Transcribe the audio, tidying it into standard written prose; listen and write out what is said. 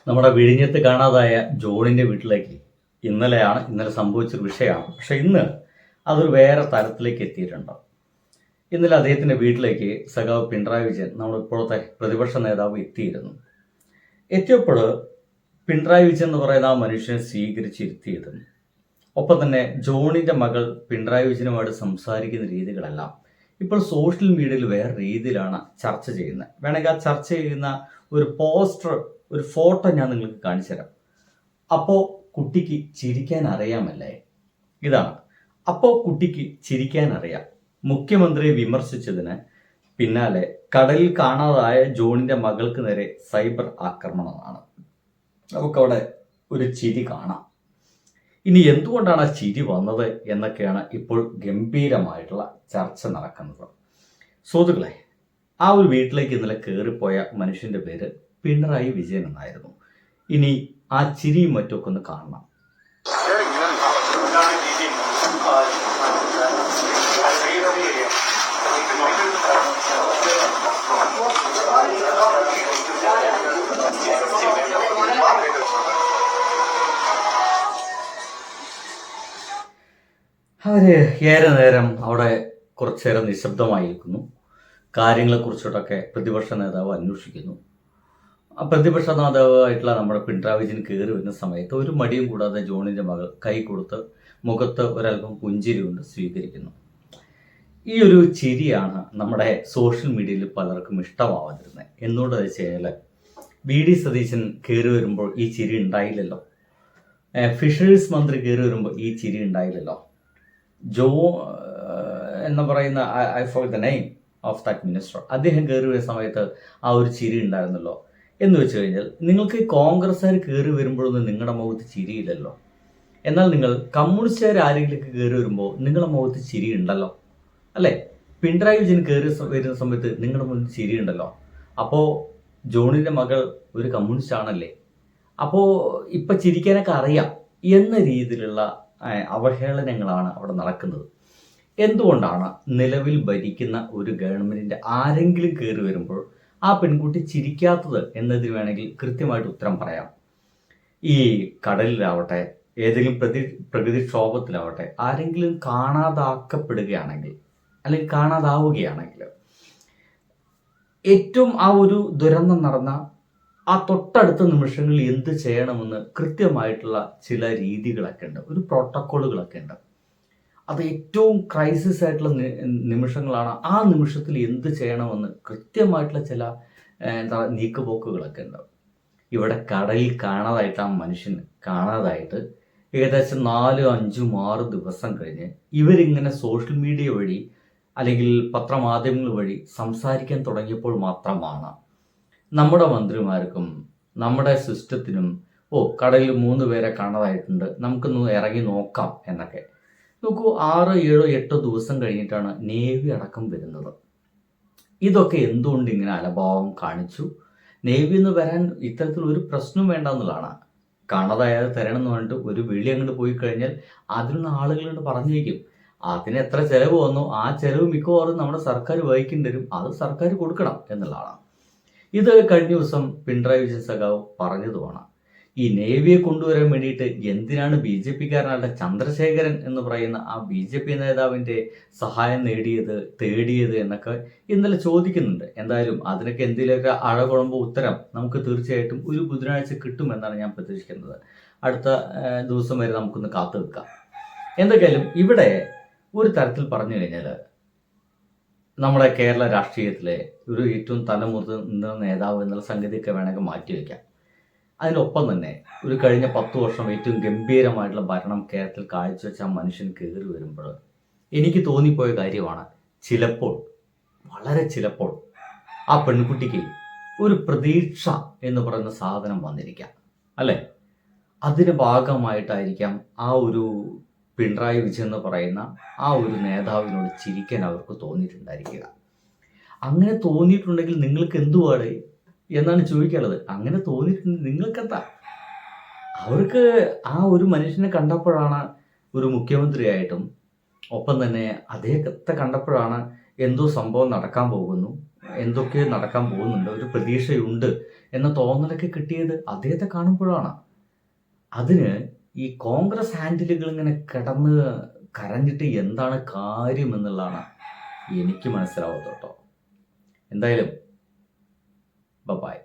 നമ്മുടെ വിഴിഞ്ഞത്ത് കാണാതായ ജോണിൻ്റെ വീട്ടിലേക്ക് ഇന്നലെ സംഭവിച്ചൊരു വിഷയമാണ്. പക്ഷെ ഇന്ന് അതൊരു വേറെ തലത്തിലേക്ക് എത്തിയിട്ടുണ്ട്. ഇന്നലെ അദ്ദേഹത്തിൻ്റെ വീട്ടിലേക്ക് സഖാവ് പിണറായി വിജയൻ, നമ്മുടെ ഇപ്പോഴത്തെ പ്രതിപക്ഷ നേതാവ്, എത്തിയപ്പോൾ പിണറായി വിജയൻ എന്ന് പറയുന്ന ആ മനുഷ്യനെ സ്വീകരിച്ചിരുത്തിയതും ഒപ്പം തന്നെ ജോണിൻ്റെ മകൾ പിണറായി വിജയനുമായിട്ട് സംസാരിക്കുന്ന രീതികളെല്ലാം ഇപ്പോൾ സോഷ്യൽ മീഡിയയിൽ വേറെ രീതിയിലാണ് ചർച്ച ചെയ്യുന്നത്. വേണമെങ്കിൽ ആ ചർച്ച ചെയ്യുന്ന ഒരു പോസ്റ്റർ, ഒരു ഫോട്ടോ ഞാൻ നിങ്ങൾക്ക് കാണിച്ചു തരാം. അപ്പോൾ കുട്ടിക്ക് ചിരിക്കാൻ അറിയാമല്ലേ? ഇതാണ്. അപ്പോൾ കുട്ടിക്ക് ചിരിക്കാൻ അറിയാം. മുഖ്യമന്ത്രിയെ വിമർശിച്ചതിന് പിന്നാലെ കടലിൽ കാണാതായ ജോണിൻ്റെ മകൾക്ക് നേരെ സൈബർ ആക്രമണമാണ്. നമുക്കവിടെ ഒരു ചിരി കാണാം. ഇനി എന്തുകൊണ്ടാണ് ആ ചിരി വന്നത് എന്നൊക്കെയാണ് ഇപ്പോൾ ഗംഭീരമായിട്ടുള്ള ചർച്ച നടക്കുന്നത്. സുഹൃത്തുക്കളെ, ആ ഒരു വീട്ടിലേക്ക് ഇന്നലെ കയറിപ്പോയ മനുഷ്യൻ്റെ പേര് പിണറായി വിജയൻ എന്നായിരുന്നു. ഇനി ആ ചിരിയും മറ്റൊക്കെ ഒന്ന് കാണണം. അവര് ഏറെ നേരം അവിടെ കുറച്ചു നേരം നിശബ്ദമായിരിക്കുന്നു. കാര്യങ്ങളെക്കുറിച്ചിട്ടൊക്കെ പ്രതിപക്ഷ നേതാവ് അന്വേഷിക്കുന്നു. ആ പ്രതിപക്ഷ നേതാവായിട്ടുള്ള നമ്മുടെ പിണറായി വിജയൻ കയറി വരുന്ന സമയത്ത് ഒരു മടിയും കൂടാതെ ജോണിൻ്റെ മകൾ കൈ കൊടുത്ത് മുഖത്ത് ഒരൽപ്പം പുഞ്ചിരി കൊണ്ട് സ്വീകരിക്കുന്നു. ഈ ഒരു ചിരിയാണ് നമ്മുടെ സോഷ്യൽ മീഡിയയിൽ പലർക്കും ഇഷ്ടമാവാതിരുന്നത്. എന്തുകൊണ്ട് വെച്ചാൽ വി.ഡി. സതീശൻ കയറി വരുമ്പോൾ ഈ ചിരി ഉണ്ടായില്ലല്ലോ. ഫിഷറീസ് മന്ത്രി കയറി വരുമ്പോൾ ഈ ചിരി ഉണ്ടായില്ലല്ലോ. ജോ എന്ന് പറയുന്ന I forgot the name of that minister, അദ്ദേഹം കയറി വരുന്ന സമയത്ത് ആ ഒരു ചിരി ഉണ്ടായിരുന്നല്ലോ. എന്ന് വെച്ച് കഴിഞ്ഞാൽ നിങ്ങൾക്ക് കോൺഗ്രസ്സുകാർ കയറി വരുമ്പോഴൊന്നും നിങ്ങളുടെ മുഖത്ത് ചിരിയില്ലല്ലോ. എന്നാൽ നിങ്ങൾ കമ്മ്യൂണിസ്റ്റുകാർ ആരെങ്കിലും കയറി വരുമ്പോൾ നിങ്ങളുടെ മുഖത്ത് ചിരി ഉണ്ടല്ലോ, അല്ലേ? പിണറായി വിജയൻ കയറി വരുന്ന സമയത്ത് നിങ്ങളുടെ മുന്നിൽ ചിരി ഉണ്ടല്ലോ. അപ്പോൾ ജോണിൻ്റെ മകൾ ഒരു കമ്മ്യൂണിസ്റ്റ് ആണല്ലേ, അപ്പോൾ ഇപ്പം ചിരിക്കാനൊക്കെ അറിയാം എന്ന രീതിയിലുള്ള അവഹേളനങ്ങളാണ് അവിടെ നടക്കുന്നത്. എന്തുകൊണ്ടാണ് നിലവിൽ ഭരിക്കുന്ന ഒരു ഗവൺമെൻറ്റിൻ്റെ ആരെങ്കിലും കയറി വരുമ്പോൾ ആ പെൺകുട്ടി ചിരിക്കാത്തത് എന്നതിന് വേണമെങ്കിൽ കൃത്യമായിട്ട് ഉത്തരം പറയാം. ഈ കടലിലാവട്ടെ, ഏതെങ്കിലും പ്രകൃതിക്ഷോഭത്തിലാവട്ടെ, ആരെങ്കിലും കാണാതാക്കപ്പെടുകയാണെങ്കിൽ അല്ലെങ്കിൽ കാണാതാവുകയാണെങ്കിൽ ഏറ്റവും ആ ഒരു ദുരന്തം നടന്ന ആ തൊട്ടടുത്ത നിമിഷങ്ങളിൽ എന്ത് ചെയ്യണമെന്ന് കൃത്യമായിട്ടുള്ള ചില രീതികളൊക്കെ ഉണ്ട്, ഒരു പ്രോട്ടോക്കോളുകളൊക്കെ ഉണ്ട്. അത് ഏറ്റവും ക്രൈസിസ് ആയിട്ടുള്ള നിമിഷങ്ങളാണ്. ആ നിമിഷത്തിൽ എന്ത് ചെയ്യണമെന്ന് കൃത്യമായിട്ടുള്ള ചില നീക്കുപോക്കുകളൊക്കെ ഉണ്ട്. ഇവിടെ കടലിൽ കാണാതായിട്ട് ആ മനുഷ്യൻ കാണാതായിട്ട് ഏകദേശം 4, 5, 6 ദിവസം കഴിഞ്ഞ് ഇവരിങ്ങനെ സോഷ്യൽ മീഡിയ വഴി അല്ലെങ്കിൽ പത്രമാധ്യമങ്ങൾ വഴി സംസാരിക്കാൻ തുടങ്ങിയപ്പോൾ മാത്രമാണ് നമ്മുടെ മന്ത്രിമാർക്കും നമ്മുടെ സിസ്റ്റത്തിനും കടലിൽ 3 പേരെ കാണാതായിട്ടുണ്ട്, നമുക്കൊന്ന് ഇറങ്ങി നോക്കാം എന്നൊക്കെ. നോക്കൂ, 6, 7, 8 ദിവസം കഴിഞ്ഞിട്ടാണ് നേവി അടക്കം വരുന്നത്. ഇതൊക്കെ എന്തുകൊണ്ട് ഇങ്ങനെ അലംഭാവം കാണിച്ചു? നേവി എന്ന് വരാൻ ഇത്തരത്തിൽ ഒരു പ്രശ്നം വേണ്ട എന്നുള്ളതാണ്. കാണാതായത് തരണം എന്ന് പറഞ്ഞിട്ട് ഒരു വിളി അങ്ങോട്ട് പോയി കഴിഞ്ഞാൽ അതിനുള്ള ആളുകളുണ്ട് പറഞ്ഞേക്കും. അതിന് എത്ര ചിലവ് വന്നോ ആ ചിലവ് മിക്കവാറും നമ്മുടെ സർക്കാർ വഹിക്കേണ്ടി വരും. അത് സർക്കാർ കൊടുക്കണം എന്നുള്ളതാണ്. ഇത് കഴിഞ്ഞ ദിവസം പിണറായി വിജയൻ സഖാവ് പറഞ്ഞതുമാണ്. ഈ നേവിയെ കൊണ്ടുവരാൻ വേണ്ടിയിട്ട് എന്തിനാണ് BJP-കാരനായ ചന്ദ്രശേഖരൻ എന്ന് പറയുന്ന ആ BJP നേതാവിൻ്റെ സഹായം തേടിയത് എന്നൊക്കെ ഇന്നലെ ചോദിക്കുന്നുണ്ട്. എന്തായാലും അതിനൊക്കെ എന്തെങ്കിലുമൊക്കെ അഴകുഴമ്പോ ഉത്തരം നമുക്ക് തീർച്ചയായിട്ടും ഒരു ബുധനാഴ്ച കിട്ടുമെന്നാണ് ഞാൻ പ്രതീക്ഷിക്കുന്നത്. അടുത്ത ദിവസം വരെ നമുക്കൊന്ന് കാത്തു നിൽക്കാം. എന്തൊക്കെയാലും ഇവിടെ ഒരു തരത്തിൽ പറഞ്ഞു കഴിഞ്ഞാൽ നമ്മുടെ കേരള രാഷ്ട്രീയത്തിലെ ഒരു ഏറ്റവും തലമുതിർന്ന നേതാവ് എന്നുള്ള സംഗതിയൊക്കെ വേണമെങ്കിൽ മാറ്റിവെക്കാം. അതിനൊപ്പം തന്നെ ഒരു കഴിഞ്ഞ 10 വർഷം ഏറ്റവും ഗംഭീരമായിട്ടുള്ള ഭരണം കേരളത്തിൽ കാഴ്ചവെച്ച ആ മനുഷ്യൻ കയറി വരുമ്പോൾ എനിക്ക് തോന്നിപ്പോയ കാര്യമാണ്, ചിലപ്പോൾ, വളരെ ചിലപ്പോൾ ആ പെൺകുട്ടിക്ക് ഒരു പ്രതീക്ഷ എന്ന് പറയുന്ന സാധനം വന്നിരിക്കാം, അല്ലേ? അതിൻ്റെ ഭാഗമായിട്ടായിരിക്കാം ആ ഒരു പിണറായി വിജയൻ എന്ന് പറയുന്ന ആ ഒരു നേതാവിനോട് ചിരിക്കാൻ അവർക്ക് തോന്നിയിട്ടുണ്ടായിരിക്കുക. അങ്ങനെ തോന്നിയിട്ടുണ്ടെങ്കിൽ നിങ്ങൾക്ക് എന്തുവാണ് എന്നാണ് ചോദിക്കാനുള്ളത്. അങ്ങനെ തോന്നിയിട്ടുണ്ടെങ്കിൽ നിങ്ങൾക്കെന്താ? അവർക്ക് ആ ഒരു മനുഷ്യനെ കണ്ടപ്പോഴാണ് ഒരു മുഖ്യമന്ത്രിയായിട്ടും ഒപ്പം തന്നെ അദ്ദേഹത്തെ കണ്ടപ്പോഴാണ് എന്തോ സംഭവം നടക്കാൻ പോകുന്നു, എന്തൊക്കെ നടക്കാൻ പോകുന്നുണ്ട്, ഒരു പ്രതീക്ഷയുണ്ട് എന്ന തോന്നലൊക്കെ കിട്ടിയത് അദ്ദേഹത്തെ കാണുമ്പോഴാണ്. അതിന് ഈ കോൺഗ്രസ് ഹാൻഡിലുകൾ ഇങ്ങനെ കിടന്ന് കരഞ്ഞിട്ട് എന്താണ് കാര്യം എന്നുള്ളതാണ് എനിക്ക് മനസ്സിലാവാത്തത് കേട്ടോ. എന്തായാലും ബൈ.